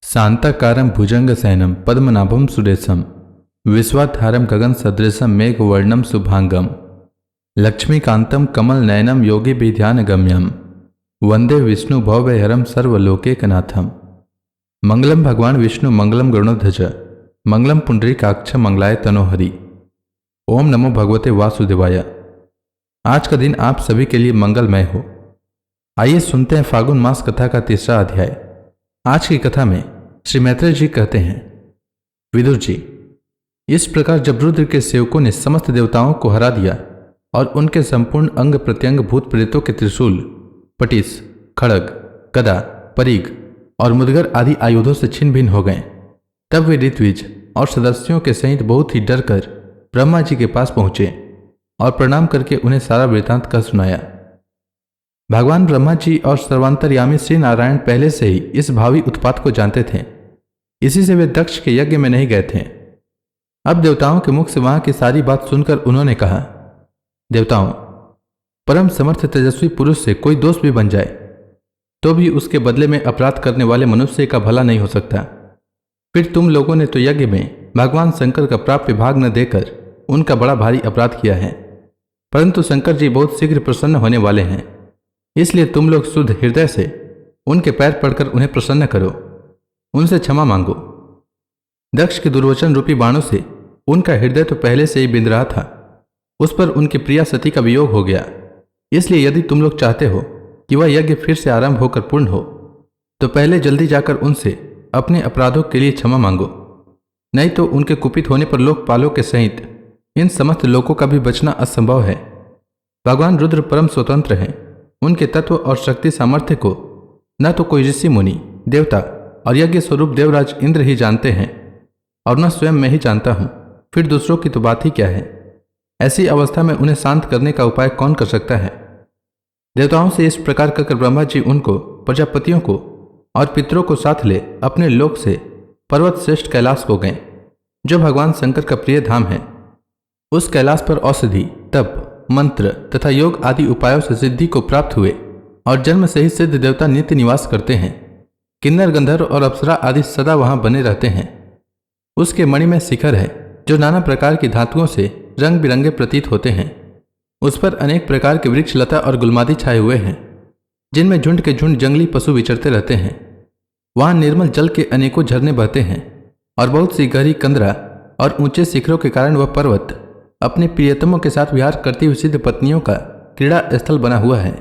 शांताकारं भुजंगशयनं पद्मनाभं सुरेशं विश्वाधारं गगनसदृशं मेघवर्णं शुभांगं लक्ष्मीकान्तं कमलनयनं योगिभिध्यानगम्यं वंदे विष्णु भवभयहरं सर्वलोकैकनाथं। मंगलम भगवान विष्णु मंगलम गरुड़ध्वज मंगलम पुंडरीकाक्ष मंगलाय तनोहरि। ओम नमो भगवते वासुदेवाय। आज का दिन आप सभी के लिए मंगलमय हो। आइए सुनते हैं फागुन मास कथा का तीसरा अध्याय। आज की कथा में श्री मैत्रेय जी कहते हैं, विदुर जी, इस प्रकार जब रुद्र के सेवकों ने समस्त देवताओं को हरा दिया और उनके संपूर्ण अंग प्रत्यंग भूत प्रेतों के त्रिशूल, पटिस, खड़ग, गदा, परीग और मुदगर आदि आयुधों से छिन्न भिन्न हो गए, तब वे ऋत्विज और सदस्यों के सहित बहुत ही डर कर ब्रह्मा जी के पास पहुंचे और प्रणाम करके उन्हें सारा वृतांत कह सुनाया। भगवान ब्रह्मा जी और सर्वांतर्यामी श्री नारायण पहले से ही इस भावी उत्पात को जानते थे, इसी से वे दक्ष के यज्ञ में नहीं गए थे। अब देवताओं के मुख से वहां की सारी बात सुनकर उन्होंने कहा, देवताओं, परम समर्थ तेजस्वी पुरुष से कोई दोष भी बन जाए तो भी उसके बदले में अपराध करने वाले मनुष्य का भला नहीं हो सकता। फिर तुम लोगों ने तो यज्ञ में भगवान शंकर का प्राप्य भाग न देकर उनका बड़ा भारी अपराध किया है, परंतु शंकर जी बहुत शीघ्र प्रसन्न होने वाले हैं, इसलिए तुम लोग शुद्ध हृदय से उनके पैर पड़कर उन्हें प्रसन्न करो, उनसे क्षमा मांगो। दक्ष के दुर्वचन रूपी बाणों से उनका हृदय तो पहले से ही बिंद रहा था, उस पर उनकी प्रिया सती का वियोग हो गया। इसलिए यदि तुम लोग चाहते हो कि वह यज्ञ फिर से आरंभ होकर पूर्ण हो, तो पहले जल्दी जाकर उनसे अपने अपराधों के लिए क्षमा मांगो, नहीं तो उनके कुपित होने पर लोकपालों के सहित इन समस्त लोगों का भी बचना असंभव है। भगवान रुद्र परम स्वतंत्र हैं, उनके तत्व और शक्ति सामर्थ्य को न तो कोई ऋषि मुनि, देवता और यज्ञ स्वरूप देवराज इंद्र ही जानते हैं और न स्वयं मैं ही जानता हूं, फिर दूसरों की तो बात ही क्या है। ऐसी अवस्था में उन्हें शांत करने का उपाय कौन कर सकता है। देवताओं से इस प्रकार कहकर ब्रह्मा जी उनको, प्रजापतियों को और पितरों को साथ ले अपने लोक से पर्वत श्रेष्ठ कैलाश को गए, जो भगवान शंकर का प्रिय धाम है। उस कैलाश पर औषधि, तप, मंत्र तथा योग आदि उपायों से सिद्धि को प्राप्त हुए और जन्म से ही सिद्ध देवता नित्य निवास करते हैं। किन्नर, गंधर्व और अप्सरा आदि सदा वहां बने रहते हैं। उसके मणि में शिखर है, जो नाना प्रकार की धातुओं से रंग बिरंगे प्रतीत होते हैं। उस पर अनेक प्रकार के वृक्ष, लता और गुलमादी छाए हुए हैं, जिनमें झुंड के झुंड जंगली पशु विचरते रहते हैं। वहां निर्मल जल के अनेकों झरने बहते हैं और बहुत सी गहरी कंदरा और ऊंचे शिखरों के कारण वह पर्वत अपने प्रियतमों के साथ विहार करती हुई सिद्ध पत्नियों का क्रीड़ा स्थल बना हुआ है।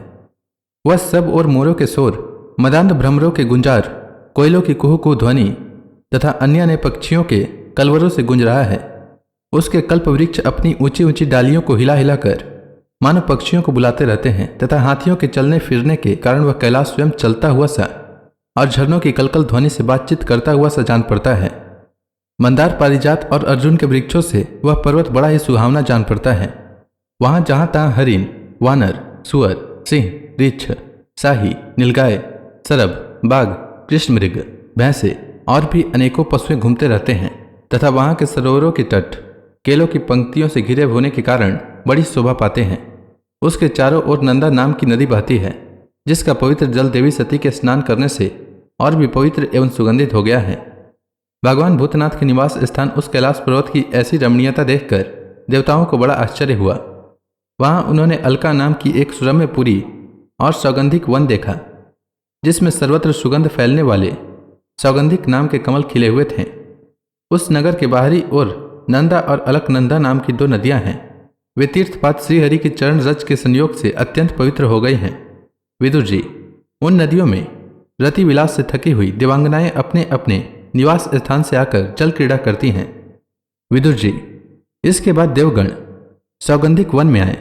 वह सब और मोरों के शोर, मदान्ध भ्रमरों के गुंजार, कोयलों की कुहू कुहू ध्वनि तथा अन्य अन्य पक्षियों के कलवरों से गूंज रहा है। उसके कल्प वृक्ष अपनी ऊंची ऊंची डालियों को हिला हिलाकर मानो पक्षियों को बुलाते रहते हैं तथा हाथियों के चलने फिरने के कारण वह कैलाश स्वयं चलता हुआ सा और झरनों की कलकल ध्वनि से बातचीत करता हुआ सा जान पड़ता है। मंदार, पारिजात और अर्जुन के वृक्षों से वह पर्वत बड़ा ही सुहावना जान पड़ता है। वहां जहां तहां हरिण, वानर, सुअर, सिंह, रीछ, शाही, नीलगाय, सरब, बाघ, कृष्ण मृग, भैंसे और भी अनेकों पशुएं घूमते रहते हैं तथा वहां के सरोवरों के तट केलों की पंक्तियों से घिरे होने के कारण बड़ी शोभा पाते हैं। उसके चारों ओर नंदा नाम की नदी बहती है, जिसका पवित्र जल देवी सती के स्नान करने से और भी पवित्र एवं सुगंधित हो गया है। भगवान भूतनाथ के निवास स्थान उस कैलाश पर्वत की ऐसी रमणीयता देखकर देवताओं को बड़ा आश्चर्य हुआ। वहां उन्होंने अलका नाम की एक सुरम्य पुरी और सौगंधिक वन देखा, जिसमें सर्वत्र सुगंध फैलने वाले सौगंधिक नाम के कमल खिले हुए थे। उस नगर के बाहरी ओर नंदा और अलकनंदा नाम की दो नदियां हैं। वे तीर्थपात श्रीहरि के चरण रज के संयोग से अत्यंत पवित्र हो गई हैं। विदुर जी, उन नदियों में रति विलास से थकी हुई देवांगनाएं अपने अपने निवास स्थान से आकर जल क्रीड़ा करती हैं। विदुर जी, इसके बाद देवगण सौगंधिक वन में आए।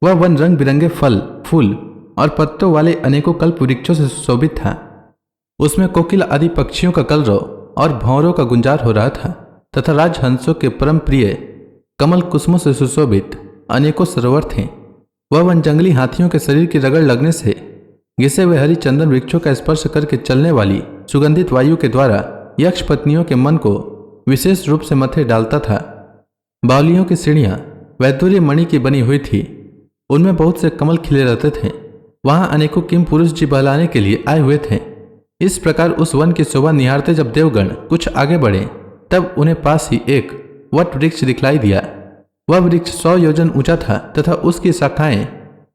वह वन रंग बिरंगे फल, फूल और पत्तों वाले अनेकों कल्प वृक्षों से सुशोभित था। उसमें कोकिल आदि पक्षियों का कलरव और भंवरों का गुंजार हो रहा था तथा राजहंसों के परम प्रिय कमल कुसुमों से सुशोभित अनेकों सरोवर थे। वह वन जंगली हाथियों के शरीर की रगड़ लगने से घिसे हुए हरी चंदन वृक्षों का स्पर्श करके चलने वाली सुगंधित वायु के द्वारा यक्ष पत्नियों के मन को विशेष रूप से मथे डालता था। बावलियों की सीढ़ियां वैदुर्य मणि की बनी हुई थी, उनमें बहुत से कमल खिले रहते थे। वहां अनेकों किम पुरुष जी बहलाने के लिए आए हुए थे। इस प्रकार उस वन की शोभा निहारते जब देवगण कुछ आगे बढ़े तब उन्हें पास ही एक वट वृक्ष दिखलाई दिया। वह वृक्ष 100 योजन ऊंचा था तथा उसकी शाखाएं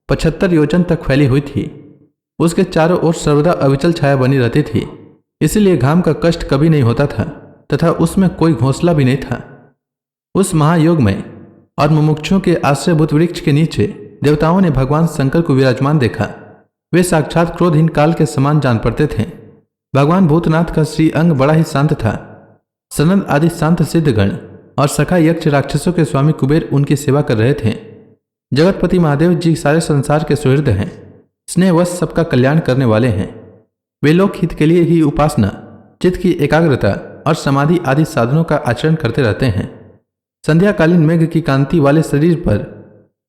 75 योजन तक फैली हुई थी। उसके चारों ओर सर्वदा अविचल छाया बनी रहती थी, इसलिए घाम का कष्ट कभी नहीं होता था तथा उसमें कोई घोंसला भी नहीं था। उस महायोग में और मुमुक्षुओं के आश्रयभूत वृक्ष के नीचे देवताओं ने भगवान शंकर को विराजमान देखा। वे साक्षात क्रोधहीन काल के समान जान पड़ते थे। भगवान भूतनाथ का श्री अंग बड़ा ही शांत था। सनंद आदि शांत सिद्धगण और सखा यक्ष राक्षसों के स्वामी कुबेर उनकी सेवा कर रहे थे। जगतपति महादेव जी सारे संसार के सुहृद हैं, स्नेहवश सबका कल्याण करने वाले हैं। वे लोक हित के लिए ही उपासना, चित्त की एकाग्रता और समाधि आदि साधनों का आचरण करते रहते हैं। संध्याकालीन मेघ की कांति वाले शरीर पर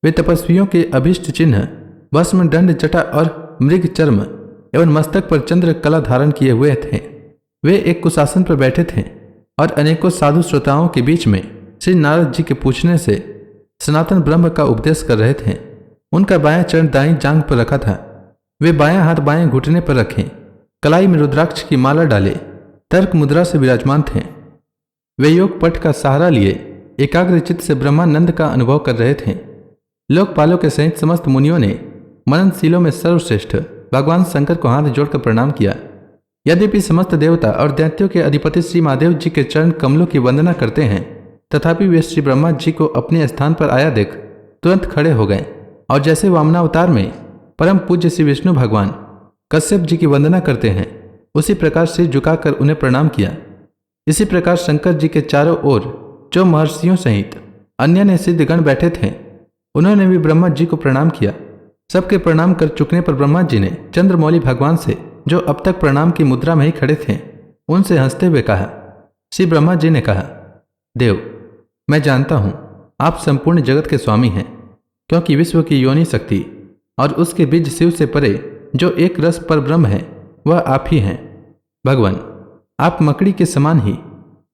वे तपस्वियों के अभिष्ट चिन्ह भस्म, दंड, जटा और मृग चर्म एवं मस्तक पर चंद्र कला धारण किए हुए थे। वे एक कुशासन पर बैठे थे और अनेकों साधु श्रोताओं के बीच में श्री नारद जी के पूछने से सनातन ब्रह्म का उपदेश कर रहे थे। उनका बायां चरण दाईं जांघ पर रखा था। वे बायां हाथ बाएं घुटने पर रखे, कलाई में रुद्राक्ष की माला डाले, तर्क मुद्रा से विराजमान थे। वे योग पट का सहारा लिए एकाग्र चित्त से ब्रह्मानंद का अनुभव कर रहे थे। लोकपालों के सहित समस्त मुनियों ने मननशीलों में सर्वश्रेष्ठ भगवान शंकर को हाथ जोड़कर प्रणाम किया। यद्यपि समस्त देवता और दैत्यों के अधिपति श्री महादेव जी के चरण कमलों की वंदना करते हैं, तथापि वे श्री ब्रह्मा जी को अपने स्थान पर आया देख तुरंत खड़े हो गए और जैसे वामनावतार में परम पूज्य श्री विष्णु भगवान कश्यप जी की वंदना करते हैं, उसी प्रकार सिर झुकाकर उन्हें प्रणाम किया। इसी प्रकार शंकर जी के चारों ओर जो महर्षियों सहित अन्य ने सिद्धगण बैठे थे, उन्होंने भी ब्रह्मा जी को प्रणाम किया। सबके प्रणाम कर चुकने पर ब्रह्मा जी ने चंद्रमौली भगवान से, जो अब तक प्रणाम की मुद्रा में ही खड़े थे, उनसे हंसते हुए कहा। श्री ब्रह्मा जी ने कहा, देव, मैं जानता हूं आप संपूर्ण जगत के स्वामी हैं, क्योंकि विश्व की योनि शक्ति और उसके बीज शिव से परे जो एक रस पर ब्रह्म है, वह आप ही हैं। भगवान, आप मकड़ी के समान ही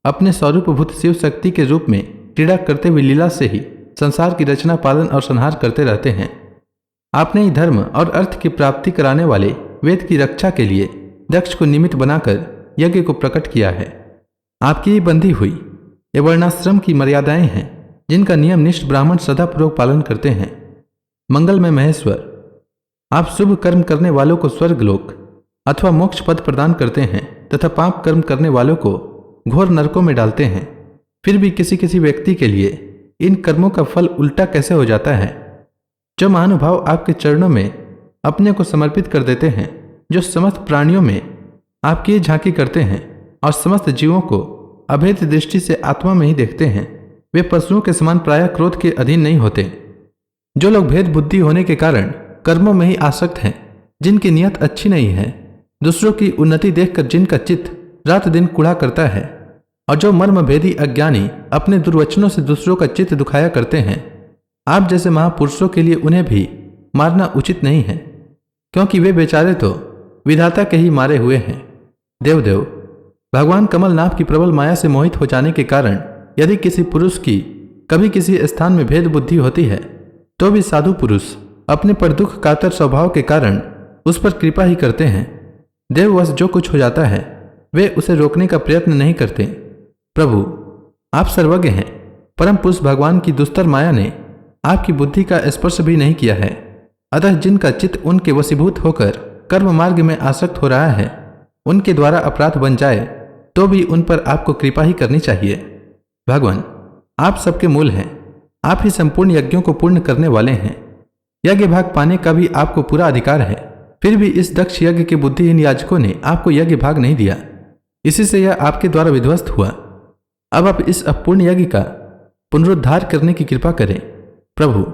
अपने स्वरूपभूत शिव शक्ति के रूप में क्रीड़ा करते हुए लीला से ही संसार की रचना, पालन और संहार करते रहते हैं। आपने ही धर्म और अर्थ की प्राप्ति कराने वाले वेद की रक्षा के लिए दक्ष को निमित्त बनाकर यज्ञ को प्रकट किया है। आपकी ही बंधी हुई ये वर्णाश्रम की मर्यादाएं हैं, जिनका नियम निष्ठ ब्राह्मण सदापूर्वक पालन करते हैं। मंगलमय महेश्वर, आप शुभ कर्म करने वालों को स्वर्गलोक अथवा मोक्ष पद प्रदान करते हैं तथा पाप कर्म करने वालों को घोर नरकों में डालते हैं। फिर भी किसी किसी व्यक्ति के लिए इन कर्मों का फल उल्टा कैसे हो जाता है। जो महानुभाव आपके चरणों में अपने को समर्पित कर देते हैं, जो समस्त प्राणियों में आपकी झांकी करते हैं और समस्त जीवों को अभेद दृष्टि से आत्मा में ही देखते हैं, वे पशुओं के समान प्रायः क्रोध के अधीन नहीं होते। जो लोग भेद बुद्धि होने के कारण कर्मों में ही आसक्त हैं, जिनकी नियत अच्छी नहीं है, दूसरों की उन्नति देखकर जिनका चित्त रात दिन कुढ़ा करता है, और जो मर्मभेदी अज्ञानी अपने दुर्वचनों से दूसरों का चित्त दुखाया करते हैं, आप जैसे महापुरुषों के लिए उन्हें भी मारना उचित नहीं है, क्योंकि वे बेचारे तो विधाता के ही मारे हुए हैं। देवदेव, भगवान कमलनाथ की प्रबल माया से मोहित हो जाने के कारण यदि किसी पुरुष की कभी किसी स्थान में भेद बुद्धि होती है, तो भी साधु पुरुष अपने पर दुख कातर स्वभाव के कारण उस पर कृपा ही करते हैं। देववश जो कुछ हो जाता है, वे उसे रोकने का प्रयत्न नहीं करते। प्रभु, आप सर्वज्ञ हैं। परम पुरुष भगवान की दुस्तर माया ने आपकी बुद्धि का स्पर्श भी नहीं किया है, अतः जिनका चित्त उनके वशीभूत होकर कर्म मार्ग में आसक्त हो रहा है, उनके द्वारा अपराध बन जाए तो भी उन पर आपको कृपा ही करनी चाहिए। भगवान, आप सबके मूल हैं। आप ही संपूर्ण यज्ञों को पूर्ण करने वाले हैं। यज्ञ भाग पाने का भी आपको पूरा अधिकार है। फिर भी इस दक्ष यज्ञ के बुद्धिहीन याजकों ने आपको यज्ञ भाग नहीं दिया, इसी से यह आपके द्वारा विध्वस्त हुआ। अब आप इस अपूर्ण यज्ञ का पुनरुद्धार करने की कृपा करें। प्रभु,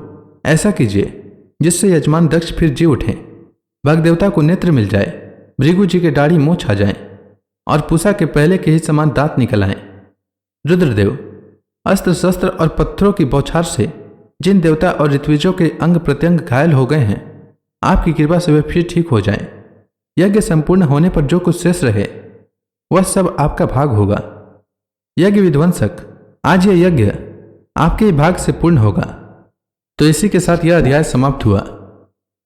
ऐसा कीजिए जिससे यजमान दक्ष फिर जी उठें, भग देवता को नेत्र मिल जाए, भृगु जी के दाढ़ी मोछ आ जाए और पूषा के पहले के ही समान दांत निकल आए। रुद्रदेव, अस्त्र शस्त्र और पत्थरों की बौछार से जिन देवता और ऋत्विजों के अंग प्रत्यंग घायल हो गए हैं, आपकी कृपा से वे फिर ठीक हो जाएं। यज्ञ संपूर्ण होने पर जो कुछ शेष रहे, वह सब आपका भाग होगा। यज्ञ विध्वंसक, आज यह यज्ञ आपके भाग से पूर्ण होगा। तो इसी के साथ यह अध्याय समाप्त हुआ।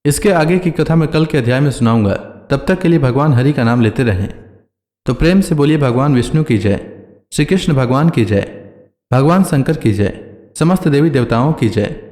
इसके आगे की कथा मैं कल के अध्याय में सुनाऊंगा। तब तक के लिए भगवान हरि का नाम लेते रहें। तो प्रेम से बोलिए भगवान विष्णु की जय, श्री कृष्ण भगवान की जय, भगवान शंकर की जय, समस्त देवी देवताओं की जय।